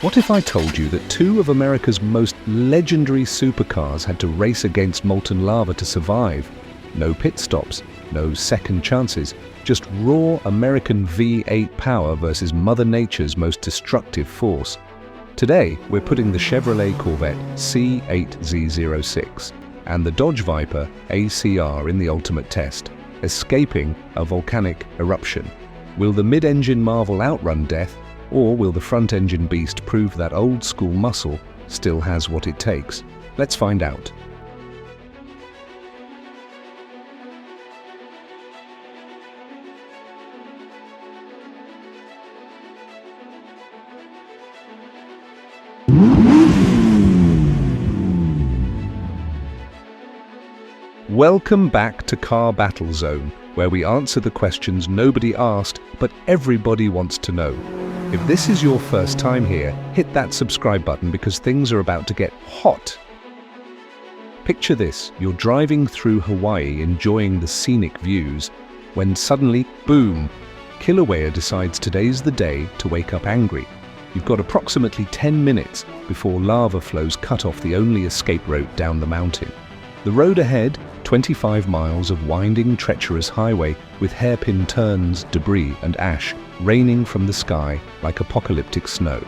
What if I told you that two of America's most legendary supercars had to race against molten lava to survive? No pit stops, no second chances, just raw American V8 power versus Mother Nature's most destructive force. Today, we're putting the Chevrolet Corvette C8 Z06 and the Dodge Viper ACR in the ultimate test, escaping a volcanic eruption. Will the mid-engine marvel outrun death, or will the front-engine beast prove that old-school muscle still has what it takes? Let's find out. Welcome back to Car Battle Zone, where we answer the questions nobody asked, but everybody wants to know. If this is your first time here, hit that subscribe button because things are about to get hot. Picture this, you're driving through Hawaii enjoying the scenic views, when suddenly, boom, Kilauea decides today's the day to wake up angry. You've got approximately 10 minutes before lava flows cut off the only escape route down the mountain. The road ahead, 25 miles of winding, treacherous highway with hairpin turns, debris and ash raining from the sky like apocalyptic snow.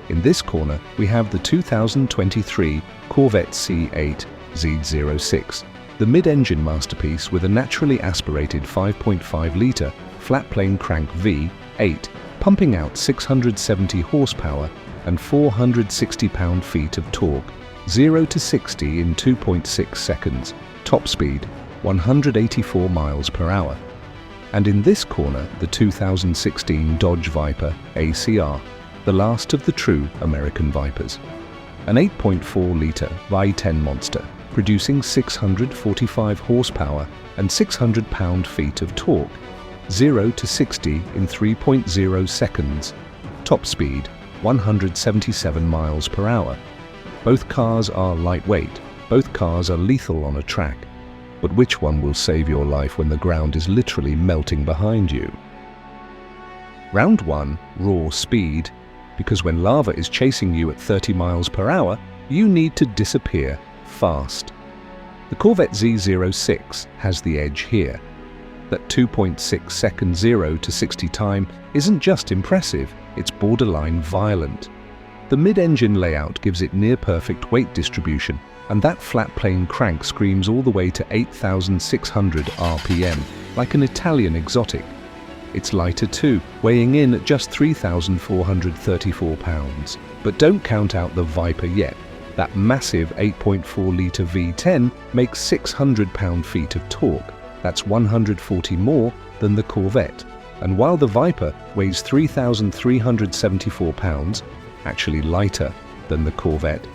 In this corner, we have the 2023 Corvette C8 Z06, the mid-engine masterpiece with a naturally aspirated 5.5-litre flat-plane crank V8, pumping out 670 horsepower and 460 pound-feet of torque, 0 to 60 in 2.6 seconds, top speed 184 miles per hour. And in this corner, the 2016 Dodge Viper ACR, the last of the true American Vipers. An 8.4-litre V10 Monster, producing 645 horsepower and 600 pound-feet of torque, 0 to 60 in 3.0 seconds, top speed 177 miles per hour. Both cars are lightweight, both cars are lethal on a track. But which one will save your life when the ground is literally melting behind you? Round 1, raw speed, because when lava is chasing you at 30 miles per hour, you need to disappear fast. The Corvette Z06 has the edge here. That 2.6 second 0 to 60 time isn't just impressive, it's borderline violent. The mid-engine layout gives it near-perfect weight distribution, and that flat-plane crank screams all the way to 8,600 RPM, like an Italian exotic. It's lighter too, weighing in at just 3,434 pounds. But don't count out the Viper yet. That massive 8.4-litre V10 makes 600 pound-feet of torque. That's 140 more than the Corvette. And while the Viper weighs 3,374 pounds, actually lighter than the Corvette,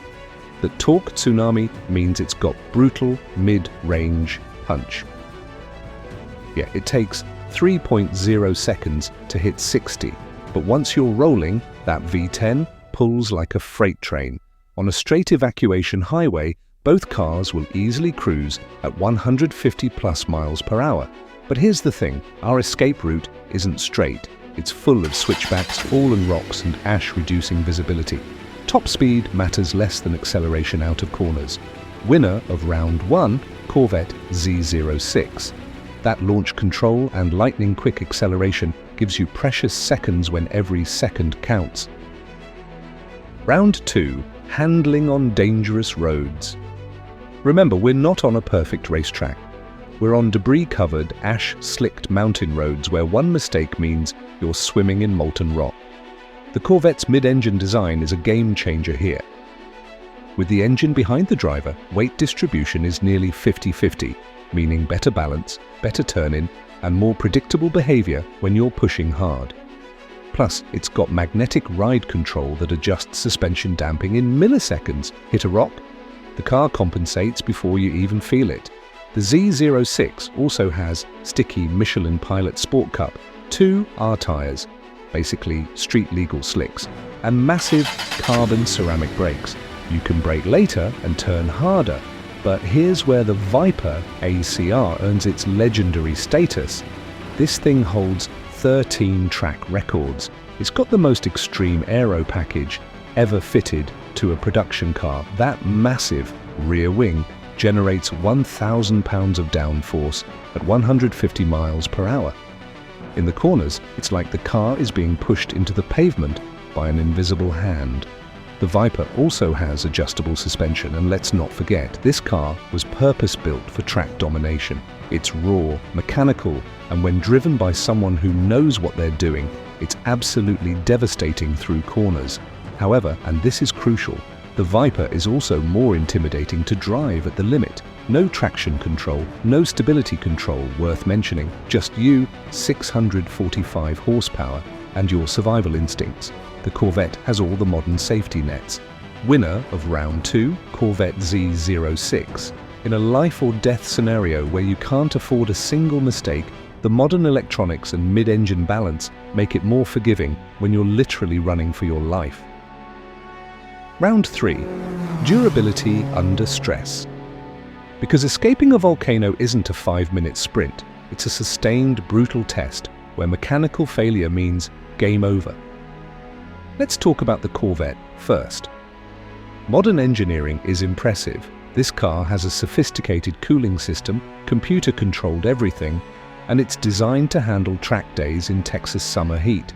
the torque tsunami means it's got brutal mid-range punch. Yeah, it takes 3.0 seconds to hit 60, but once you're rolling, that V10 pulls like a freight train. On a straight evacuation highway, both cars will easily cruise at 150 plus miles per hour. But here's the thing, our escape route isn't straight. It's full of switchbacks, fallen rocks and ash reducing visibility. Top speed matters less than acceleration out of corners. Winner of round 1, Corvette Z06. That launch control and lightning-quick acceleration gives you precious seconds when every second counts. Round 2, handling on dangerous roads. Remember, we're not on a perfect racetrack. We're on debris-covered, ash-slicked mountain roads where one mistake means you're swimming in molten rock. The Corvette's mid-engine design is a game-changer here. With the engine behind the driver, weight distribution is nearly 50-50, meaning better balance, better turn-in, and more predictable behavior when you're pushing hard. Plus, it's got magnetic ride control that adjusts suspension damping in milliseconds. Hit a rock? The car compensates before you even feel it. The Z06 also has sticky Michelin Pilot Sport Cup, 2 R tyres, basically street-legal slicks, and massive carbon ceramic brakes. You can brake later and turn harder, but here's where the Viper ACR earns its legendary status. This thing holds 13 track records. It's got the most extreme aero package, ever fitted to a production car. That massive rear wing generates 1,000 pounds of downforce at 150 miles per hour. In the corners, it's like the car is being pushed into the pavement by an invisible hand. The Viper also has adjustable suspension, and let's not forget, this car was purpose-built for track domination. It's raw, mechanical, and when driven by someone who knows what they're doing, it's absolutely devastating through corners. However, and this is crucial, the Viper is also more intimidating to drive at the limit. No traction control, no stability control worth mentioning, just you, 645 horsepower, and your survival instincts. The Corvette has all the modern safety nets. Winner of round 2, Corvette Z06. In a life or death scenario where you can't afford a single mistake, the modern electronics and mid-engine balance make it more forgiving when you're literally running for your life. Round 3. Durability under stress. Because escaping a volcano isn't a 5-minute sprint, it's a sustained, brutal test where mechanical failure means game over. Let's talk about the Corvette first. Modern engineering is impressive. This car has a sophisticated cooling system, computer-controlled everything, and it's designed to handle track days in Texas summer heat.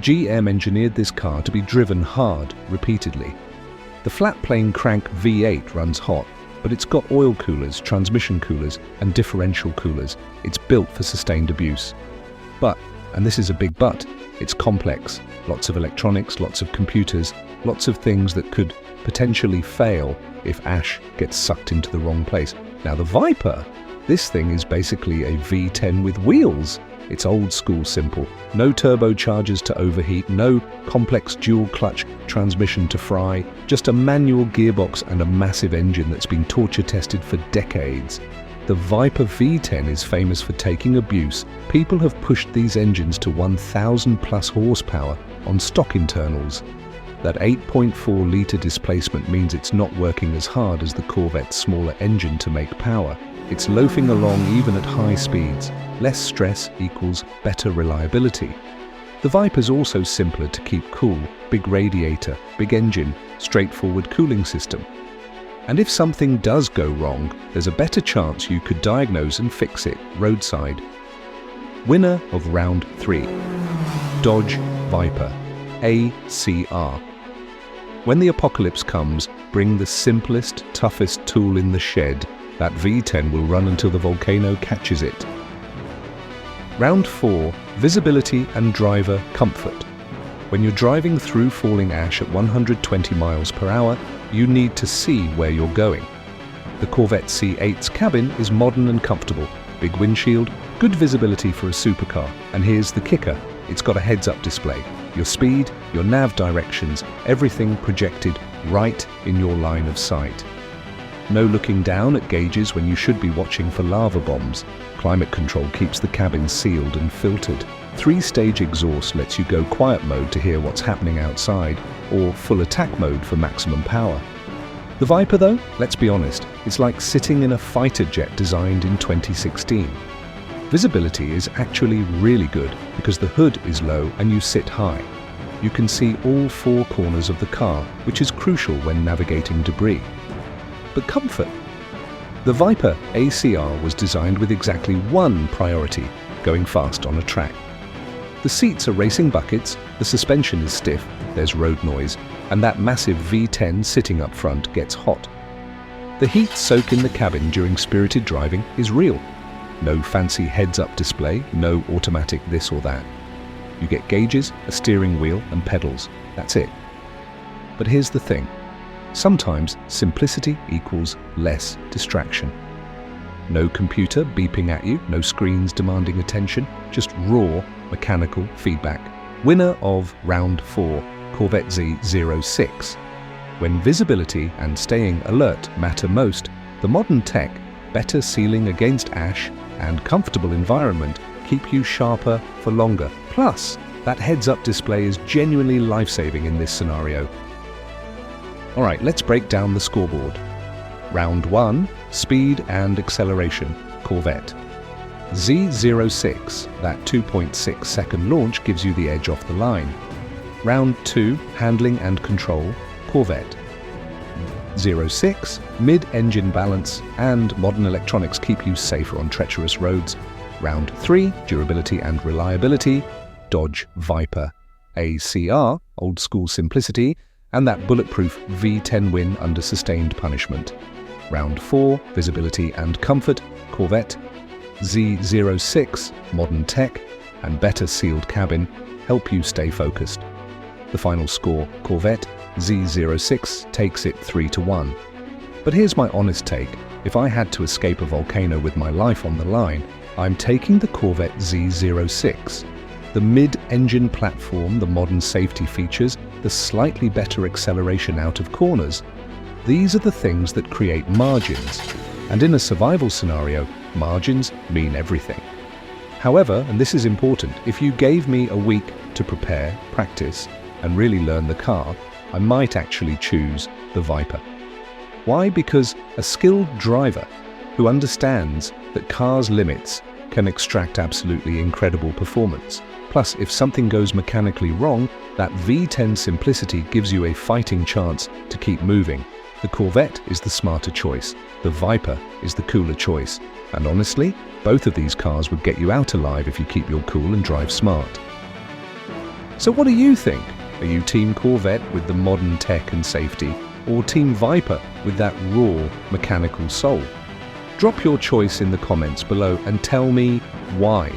GM engineered this car to be driven hard, repeatedly. The flat-plane crank V8 runs hot, but it's got oil coolers, transmission coolers, and differential coolers. It's built for sustained abuse. But, and this is a big but, it's complex. Lots of electronics, lots of computers, lots of things that could potentially fail if ash gets sucked into the wrong place. Now the Viper, this thing is basically a V10 with wheels. It's old school simple. No turbochargers to overheat, no complex dual clutch transmission to fry, just a manual gearbox and a massive engine that's been torture tested for decades. The Viper V10 is famous for taking abuse. People have pushed these engines to 1,000 plus horsepower on stock internals. That 8.4-litre displacement means it's not working as hard as the Corvette's smaller engine to make power. It's loafing along even at high speeds. Less stress equals better reliability. The Viper's also simpler to keep cool. Big radiator, big engine, straightforward cooling system. And if something does go wrong, there's a better chance you could diagnose and fix it roadside. Winner of round 3. Dodge Viper ACR. When the apocalypse comes, bring the simplest, toughest tool in the shed. That V10 will run until the volcano catches it. Round 4. Visibility and driver comfort. When you're driving through falling ash at 120 miles per hour, you need to see where you're going. The Corvette C8's cabin is modern and comfortable. Big windshield, good visibility for a supercar. And here's the kicker, it's got a heads-up display. Your speed, your nav directions, everything projected right in your line of sight. No looking down at gauges when you should be watching for lava bombs. Climate control keeps the cabin sealed and filtered. 3-stage exhaust lets you go quiet mode to hear what's happening outside, or full attack mode for maximum power. The Viper though, let's be honest, it's like sitting in a fighter jet designed in 2016. Visibility is actually really good because the hood is low and you sit high. You can see all 4 corners of the car, which is crucial when navigating debris. But comfort. The Viper ACR was designed with exactly one priority, going fast on a track. The seats are racing buckets, the suspension is stiff, there's road noise, and that massive V10 sitting up front gets hot. The heat soak in the cabin during spirited driving is real. No fancy heads-up display, no automatic this or that. You get gauges, a steering wheel, and pedals. That's it. But here's the thing. Sometimes simplicity equals less distraction. No computer beeping at you, no screens demanding attention, just raw mechanical feedback. Winner of round 4, Corvette Z06. When visibility and staying alert matter most, the modern tech, better sealing against ash, and comfortable environment keep you sharper for longer. Plus, that heads-up display is genuinely life-saving in this scenario. Alright, let's break down the scoreboard. Round 1, speed and acceleration, Corvette. Z06, that 2.6-second launch gives you the edge off the line. Round 2, handling and control, Corvette. 06, mid-engine balance and modern electronics keep you safer on treacherous roads. Round 3, durability and reliability, Dodge Viper ACR, old school simplicity, and that bulletproof V10 win under sustained punishment. Round 4, visibility and comfort, Corvette. Z06, modern tech and better sealed cabin help you stay focused. The final score, Corvette. Z06 takes it 3-1. But here's my honest take. If I had to escape a volcano with my life on the line, I'm taking the Corvette Z06. The mid-engine platform, the modern safety features, the slightly better acceleration out of corners. These are the things that create margins. And in a survival scenario, margins mean everything. However, and this is important, if you gave me a week to prepare, practice, and really learn the car, I might actually choose the Viper. Why? Because a skilled driver who understands that cars' limits can extract absolutely incredible performance. Plus, if something goes mechanically wrong, that V10 simplicity gives you a fighting chance to keep moving. The Corvette is the smarter choice. The Viper is the cooler choice. And honestly, both of these cars would get you out alive if you keep your cool and drive smart. So what do you think? Are you Team Corvette with the modern tech and safety, or Team Viper with that raw mechanical soul? Drop your choice in the comments below and tell me why.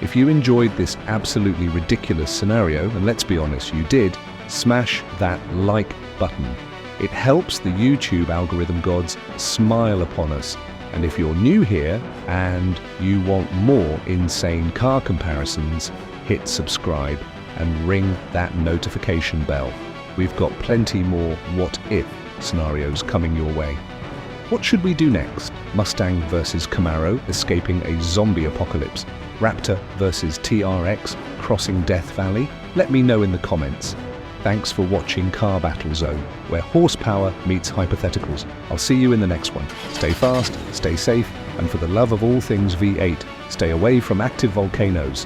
If you enjoyed this absolutely ridiculous scenario, and let's be honest, you did, smash that like button. It helps the YouTube algorithm gods smile upon us. And if you're new here and you want more insane car comparisons, hit subscribe and ring that notification bell. We've got plenty more what-if scenarios coming your way. What should we do next? Mustang versus Camaro escaping a zombie apocalypse? Raptor versus TRX crossing Death Valley? Let me know in the comments. Thanks for watching Car Battle Zone, where horsepower meets hypotheticals. I'll see you in the next one. Stay fast, stay safe, and for the love of all things V8, stay away from active volcanoes.